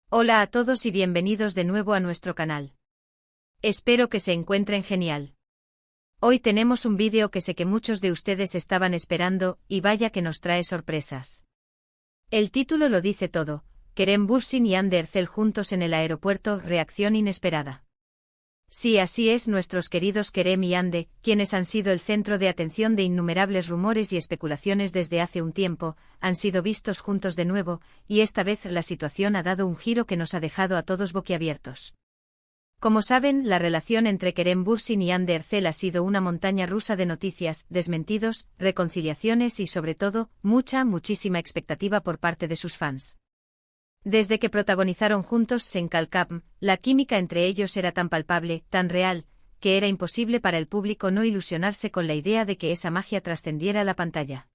Hola a todos y bienvenidos de nuevo a nuestro canal. Espero que se encuentren genial. Hoy tenemos un vídeo que sé que muchos de ustedes estaban esperando, y vaya que nos trae sorpresas. El título lo dice todo: Kerem Bürsin y Hande Erçel juntos en el aeropuerto, reacción inesperada. Sí, así es, nuestros queridos Kerem y Hande, quienes han sido el centro de atención de innumerables rumores y especulaciones desde hace un tiempo, han sido vistos juntos de nuevo, y esta vez la situación ha dado un giro que nos ha dejado a todos boquiabiertos. Como saben, la relación entre Kerem Bürsin y Hande Erçel ha sido una montaña rusa de noticias, desmentidos, reconciliaciones y sobre todo, muchísima expectativa por parte de sus fans. Desde que protagonizaron juntos Sen-Kalkapm, la química entre ellos era tan palpable, tan real, que era imposible para el público no ilusionarse con la idea de que esa magia trascendiera la pantalla.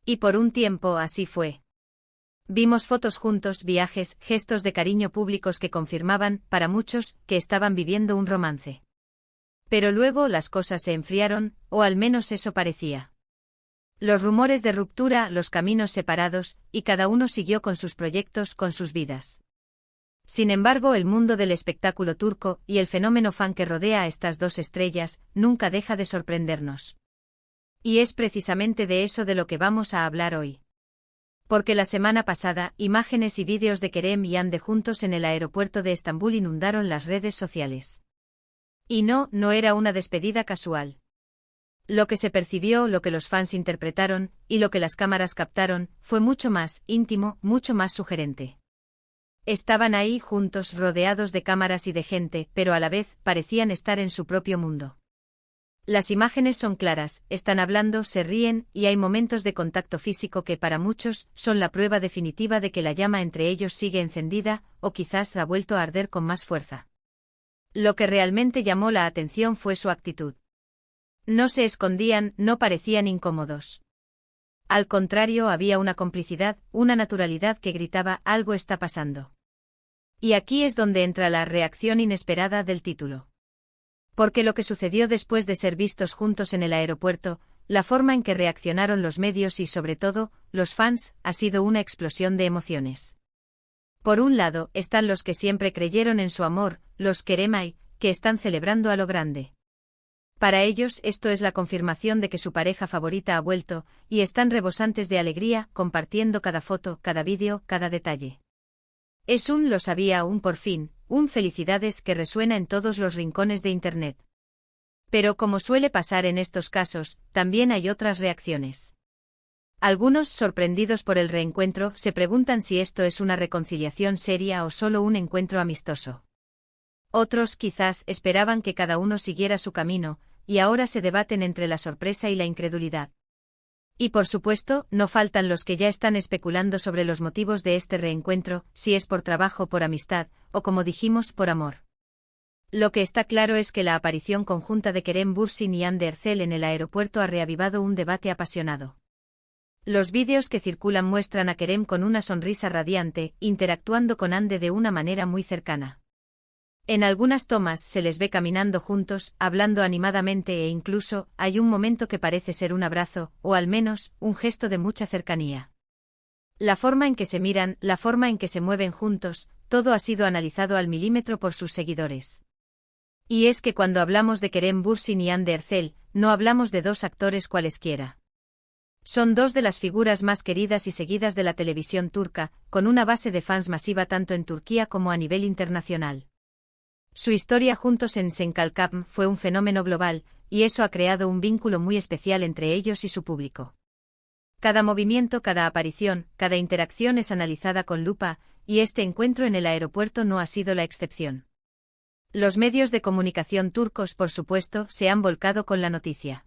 Y por un tiempo así fue. Vimos fotos juntos, viajes, gestos de cariño públicos que confirmaban, para muchos, que estaban viviendo un romance. Pero luego las cosas se enfriaron, o al menos eso parecía. Los rumores de ruptura, los caminos separados, y cada uno siguió con sus proyectos, con sus vidas. Sin embargo, el mundo del espectáculo turco, y el fenómeno fan que rodea a estas dos estrellas, nunca deja de sorprendernos. Y es precisamente de eso de lo que vamos a hablar hoy. Porque la semana pasada, imágenes y vídeos de Kerem y Hande juntos en el aeropuerto de Estambul inundaron las redes sociales. Y no era una despedida casual. Lo que se percibió, lo que los fans interpretaron, y lo que las cámaras captaron, fue mucho más íntimo, mucho más sugerente. Estaban ahí juntos, rodeados de cámaras y de gente, pero a la vez, parecían estar en su propio mundo. Las imágenes son claras, están hablando, se ríen, y hay momentos de contacto físico que para muchos, son la prueba definitiva de que la llama entre ellos sigue encendida, o quizás ha vuelto a arder con más fuerza. Lo que realmente llamó la atención fue su actitud. No se escondían, no parecían incómodos. Al contrario, había una complicidad, una naturalidad que gritaba: algo está pasando. Y aquí es donde entra la reacción inesperada del título. Porque lo que sucedió después de ser vistos juntos en el aeropuerto, la forma en que reaccionaron los medios y sobre todo, los fans, ha sido una explosión de emociones. Por un lado, están los que siempre creyeron en su amor, los Keremay, que están celebrando a lo grande. Para ellos esto es la confirmación de que su pareja favorita ha vuelto, y están rebosantes de alegría, compartiendo cada foto, cada vídeo, cada detalle. Es un "lo sabía", un "por fin", un "felicidades" que resuena en todos los rincones de Internet. Pero como suele pasar en estos casos, también hay otras reacciones. Algunos, sorprendidos por el reencuentro, se preguntan si esto es una reconciliación seria o solo un encuentro amistoso. Otros, quizás, esperaban que cada uno siguiera su camino, y ahora se debaten entre la sorpresa y la incredulidad. Y por supuesto, no faltan los que ya están especulando sobre los motivos de este reencuentro, si es por trabajo, por amistad, o como dijimos, por amor. Lo que está claro es que la aparición conjunta de Kerem Bürsin y Hande Erçel en el aeropuerto ha reavivado un debate apasionado. Los vídeos que circulan muestran a Kerem con una sonrisa radiante, interactuando con Hande de una manera muy cercana. En algunas tomas se les ve caminando juntos, hablando animadamente e incluso, hay un momento que parece ser un abrazo, o al menos, un gesto de mucha cercanía. La forma en que se miran, la forma en que se mueven juntos, todo ha sido analizado al milímetro por sus seguidores. Y es que cuando hablamos de Kerem Bürsin y Hande Erçel, no hablamos de dos actores cualesquiera. Son dos de las figuras más queridas y seguidas de la televisión turca, con una base de fans masiva tanto en Turquía como a nivel internacional. Su historia juntos en Sen-Kalkapm fue un fenómeno global, y eso ha creado un vínculo muy especial entre ellos y su público. Cada movimiento, cada aparición, cada interacción es analizada con lupa, y este encuentro en el aeropuerto no ha sido la excepción. Los medios de comunicación turcos, por supuesto, se han volcado con la noticia.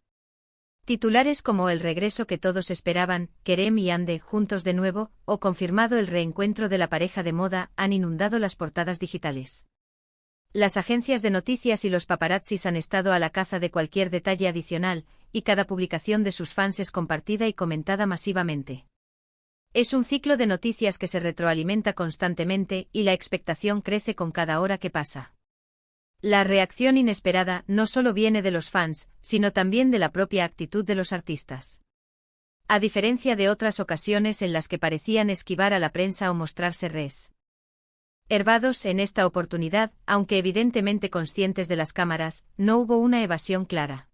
Titulares como "el regreso que todos esperaban", Kerem y Hande juntos de nuevo, o confirmado el reencuentro de la pareja de moda, han inundado las portadas digitales. Las agencias de noticias y los paparazzis han estado a la caza de cualquier detalle adicional, y cada publicación de sus fans es compartida y comentada masivamente. Es un ciclo de noticias que se retroalimenta constantemente, y la expectación crece con cada hora que pasa. La reacción inesperada no solo viene de los fans, sino también de la propia actitud de los artistas. A diferencia de otras ocasiones en las que parecían esquivar a la prensa o mostrarse Herbados en esta oportunidad, aunque evidentemente conscientes de las cámaras, no hubo una evasión clara.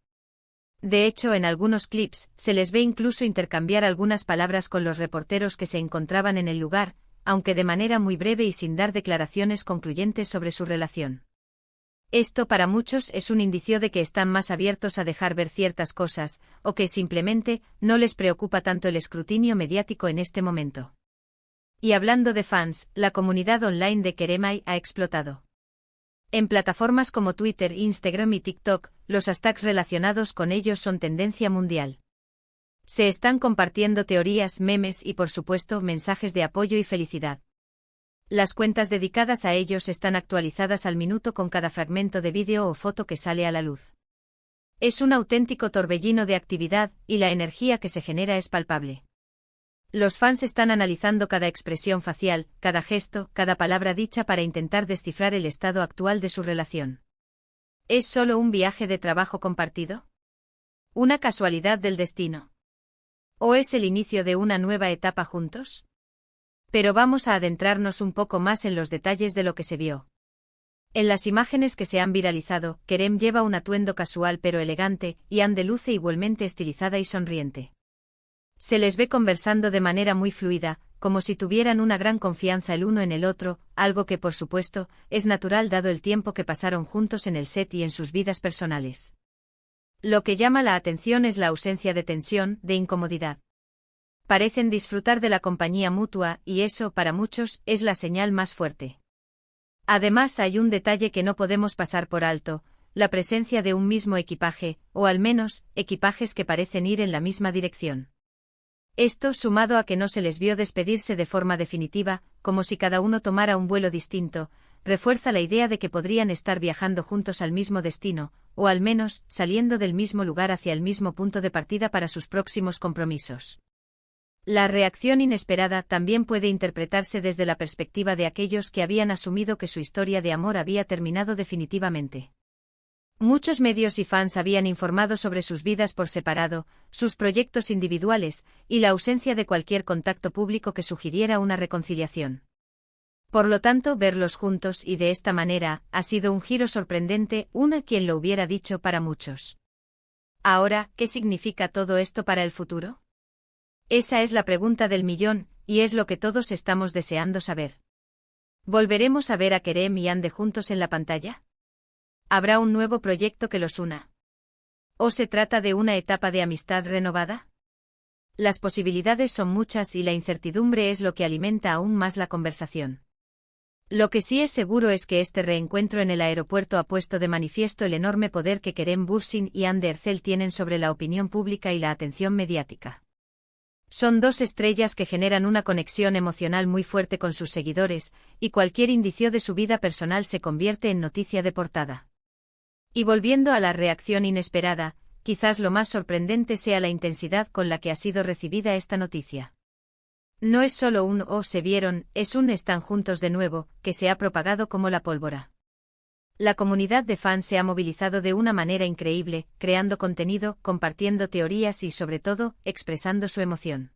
De hecho, en algunos clips, se les ve incluso intercambiar algunas palabras con los reporteros que se encontraban en el lugar, aunque de manera muy breve y sin dar declaraciones concluyentes sobre su relación. Esto para muchos es un indicio de que están más abiertos a dejar ver ciertas cosas, o que simplemente no les preocupa tanto el escrutinio mediático en este momento. Y hablando de fans, la comunidad online de Kerem ha explotado. En plataformas como Twitter, Instagram y TikTok, los hashtags relacionados con ellos son tendencia mundial. Se están compartiendo teorías, memes y por supuesto mensajes de apoyo y felicidad. Las cuentas dedicadas a ellos están actualizadas al minuto con cada fragmento de vídeo o foto que sale a la luz. Es un auténtico torbellino de actividad, y la energía que se genera es palpable. Los fans están analizando cada expresión facial, cada gesto, cada palabra dicha para intentar descifrar el estado actual de su relación. ¿Es solo un viaje de trabajo compartido? ¿Una casualidad del destino? ¿O es el inicio de una nueva etapa juntos? Pero vamos a adentrarnos un poco más en los detalles de lo que se vio. En las imágenes que se han viralizado, Kerem lleva un atuendo casual pero elegante, y Ande luce igualmente estilizada y sonriente. Se les ve conversando de manera muy fluida, como si tuvieran una gran confianza el uno en el otro, algo que por supuesto, es natural dado el tiempo que pasaron juntos en el set y en sus vidas personales. Lo que llama la atención es la ausencia de tensión, de incomodidad. Parecen disfrutar de la compañía mutua, y eso, para muchos, es la señal más fuerte. Además hay un detalle que no podemos pasar por alto, la presencia de un mismo equipaje, o al menos, equipajes que parecen ir en la misma dirección. Esto, sumado a que no se les vio despedirse de forma definitiva, como si cada uno tomara un vuelo distinto, refuerza la idea de que podrían estar viajando juntos al mismo destino, o al menos, saliendo del mismo lugar hacia el mismo punto de partida para sus próximos compromisos. La reacción inesperada también puede interpretarse desde la perspectiva de aquellos que habían asumido que su historia de amor había terminado definitivamente. Muchos medios y fans habían informado sobre sus vidas por separado, sus proyectos individuales, y la ausencia de cualquier contacto público que sugiriera una reconciliación. Por lo tanto, verlos juntos y de esta manera, ha sido un giro sorprendente, quien lo hubiera dicho para muchos. Ahora, ¿qué significa todo esto para el futuro? Esa es la pregunta del millón, y es lo que todos estamos deseando saber. ¿Volveremos a ver a Kerem y Ande juntos en la pantalla? ¿Habrá un nuevo proyecto que los una? ¿O se trata de una etapa de amistad renovada? Las posibilidades son muchas y la incertidumbre es lo que alimenta aún más la conversación. Lo que sí es seguro es que este reencuentro en el aeropuerto ha puesto de manifiesto el enorme poder que Kerem Bürsin y Hande Erçel tienen sobre la opinión pública y la atención mediática. Son dos estrellas que generan una conexión emocional muy fuerte con sus seguidores, y cualquier indicio de su vida personal se convierte en noticia de portada. Y volviendo a la reacción inesperada, quizás lo más sorprendente sea la intensidad con la que ha sido recibida esta noticia. No es solo un «oh, se vieron», es un «están juntos de nuevo», que se ha propagado como la pólvora. La comunidad de fans se ha movilizado de una manera increíble, creando contenido, compartiendo teorías y, sobre todo, expresando su emoción.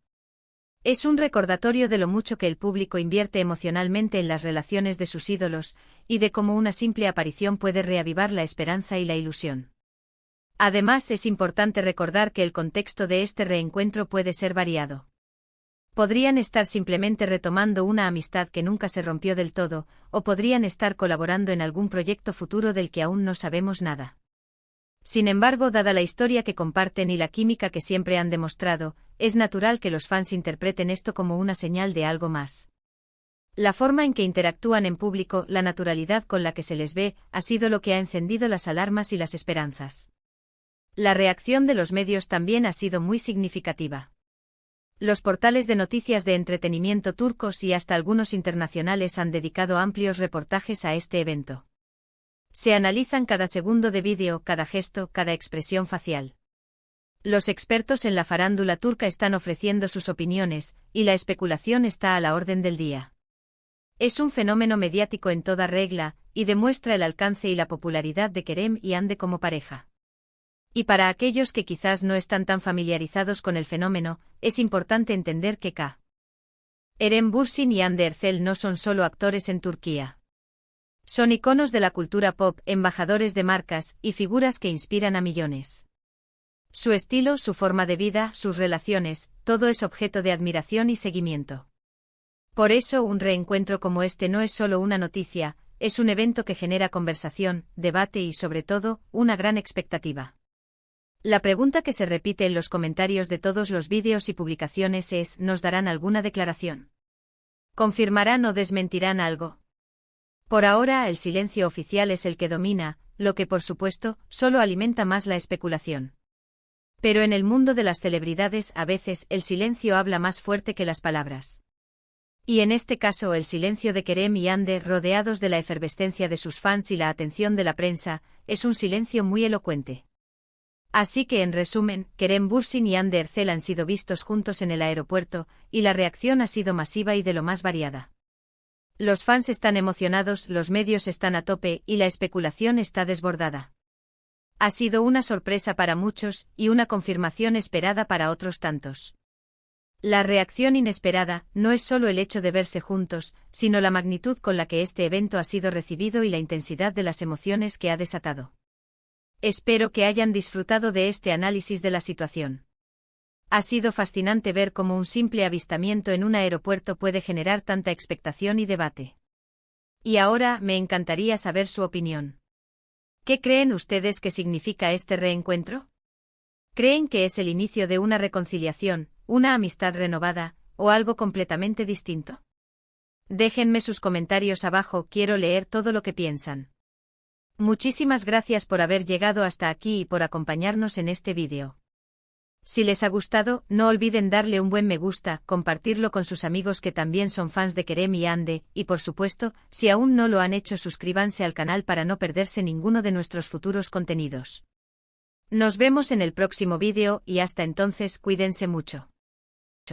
Es un recordatorio de lo mucho que el público invierte emocionalmente en las relaciones de sus ídolos, y de cómo una simple aparición puede reavivar la esperanza y la ilusión. Además, es importante recordar que el contexto de este reencuentro puede ser variado. Podrían estar simplemente retomando una amistad que nunca se rompió del todo, o podrían estar colaborando en algún proyecto futuro del que aún no sabemos nada. Sin embargo, dada la historia que comparten y la química que siempre han demostrado, es natural que los fans interpreten esto como una señal de algo más. La forma en que interactúan en público, la naturalidad con la que se les ve, ha sido lo que ha encendido las alarmas y las esperanzas. La reacción de los medios también ha sido muy significativa. Los portales de noticias de entretenimiento turcos y hasta algunos internacionales han dedicado amplios reportajes a este evento. Se analizan cada segundo de vídeo, cada gesto, cada expresión facial. Los expertos en la farándula turca están ofreciendo sus opiniones, y la especulación está a la orden del día. Es un fenómeno mediático en toda regla, y demuestra el alcance y la popularidad de Kerem y Hande como pareja. Y para aquellos que quizás no están tan familiarizados con el fenómeno, es importante entender que Eren Bürsin y Hande Erçel no son solo actores en Turquía. Son iconos de la cultura pop, embajadores de marcas y figuras que inspiran a millones. Su estilo, su forma de vida, sus relaciones, todo es objeto de admiración y seguimiento. Por eso, un reencuentro como este no es solo una noticia, es un evento que genera conversación, debate y, sobre todo, una gran expectativa. La pregunta que se repite en los comentarios de todos los vídeos y publicaciones es: ¿nos darán alguna declaración? ¿Confirmarán o desmentirán algo? Por ahora, el silencio oficial es el que domina, lo que por supuesto, solo alimenta más la especulación. Pero en el mundo de las celebridades, a veces, el silencio habla más fuerte que las palabras. Y en este caso, el silencio de Kerem y Hande, rodeados de la efervescencia de sus fans y la atención de la prensa, es un silencio muy elocuente. Así que, en resumen, Kerem Bürsin y Hande Erçel han sido vistos juntos en el aeropuerto, y la reacción ha sido masiva y de lo más variada. Los fans están emocionados, los medios están a tope, y la especulación está desbordada. Ha sido una sorpresa para muchos, y una confirmación esperada para otros tantos. La reacción inesperada no es solo el hecho de verse juntos, sino la magnitud con la que este evento ha sido recibido y la intensidad de las emociones que ha desatado. Espero que hayan disfrutado de este análisis de la situación. Ha sido fascinante ver cómo un simple avistamiento en un aeropuerto puede generar tanta expectación y debate. Y ahora, me encantaría saber su opinión. ¿Qué creen ustedes que significa este reencuentro? ¿Creen que es el inicio de una reconciliación, una amistad renovada, o algo completamente distinto? Déjenme sus comentarios abajo, quiero leer todo lo que piensan. Muchísimas gracias por haber llegado hasta aquí y por acompañarnos en este vídeo. Si les ha gustado, no olviden darle un buen me gusta, compartirlo con sus amigos que también son fans de Kerem y Hande, y por supuesto, si aún no lo han hecho, suscríbanse al canal para no perderse ninguno de nuestros futuros contenidos. Nos vemos en el próximo vídeo y hasta entonces cuídense mucho.